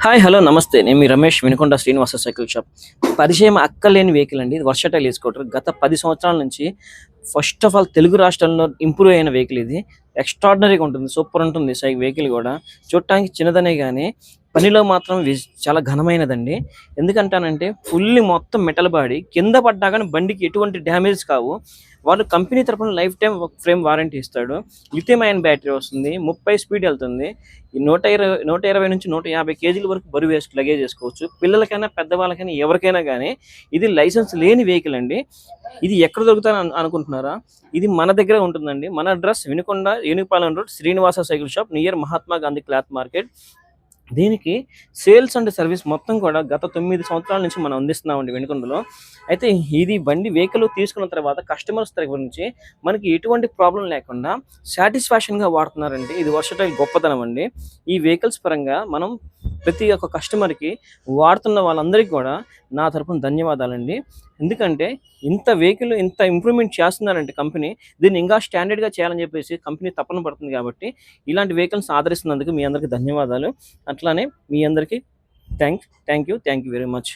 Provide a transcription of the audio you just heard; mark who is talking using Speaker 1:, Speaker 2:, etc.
Speaker 1: Hi hello నమస్తే. నేను మీ Ramesh, Vinukonda Srinivasa cycle shop. పరిచయం అక్కర్లేని వెహికల్ అండి ఇది. వర్షటైల్ స్కూటర్. గత 10 సంవత్సరాల నుంచి ఫస్ట్ ఆఫ్ ఆల్ తెలుగు రాష్ట్రాల్లో ఇంప్రూవ్ అయిన వెహికల్ ఇది. ఎక్స్ట్రాడినరీగా ఉంటుంది, సూపర్ ఉంటుంది. వెహికల్ కూడా చూడటానికి చిన్నదనే కానీ పనిలో మాత్రం చాలా ఘనమైనదండి. ఎందుకంటానంటే ఫుల్లీ మొత్తం మెటల్ బాడీ, కింద పడ్డా కానీ బండికి ఎటువంటి డ్యామేజ్ కావు. వాళ్ళు కంపెనీ తరపున లైఫ్ టైం ఫ్రేమ్ వారంటీ ఇస్తాడు. లిథియం అయన్ బ్యాటరీ వస్తుంది, 30 స్పీడ్ వెళ్తుంది. ఈ 120 నుంచి 150 కేజీల వరకు బరువు లగేజ్ చేసుకోవచ్చు. పిల్లలకైనా పెద్దవాళ్ళకైనా ఎవరికైనా కానీ ఇది లైసెన్స్ లేని వెహికల్ అండి. ఇది ఎక్కడ దొరుకుతారని అనుకుంటున్నారా? ఇది మన దగ్గర ఉంటుందండి. మన address Vinukonda Enugupalem road, Srinivasa cycle shop near Mahatma Gandhi cloth market. దీనికి సేల్స్ అండ్ సర్వీస్ మొత్తం కూడా గత 9 సంవత్సరాల నుంచి మనం అందిస్తున్నామండి వినుకొండలో. అయితే ఇది బండి వెహికల్ తీసుకున్న తర్వాత కస్టమర్స్ దగ్గర నుంచి మనకి ఎటువంటి ప్రాబ్లం లేకుండా సాటిస్ఫాక్షన్గా వాడుతున్నారండి. ఇది వర్షటైల్ గొప్పతనం అండి. ఈ వెహికల్స్ పరంగా మనం ప్రతి ఒక్క కస్టమర్కి, వాడుతున్న వాళ్ళందరికీ కూడా నా తరపున ధన్యవాదాలండి. ఎందుకంటే ఇంత వెహికల్ ఇంత ఇంప్రూవ్మెంట్ చేస్తున్నారంటే కంపెనీ, దీన్ని ఇంకా స్టాండర్డ్గా చేయాలని చెప్పేసి కంపెనీ తపన పడుతుంది. కాబట్టి ఇలాంటి వెహికల్స్ ఆదరిస్తున్నందుకు మీ అందరికీ ధన్యవాదాలు. అట్లానే మీ అందరికీ థ్యాంక్ యూ వెరీ మచ్.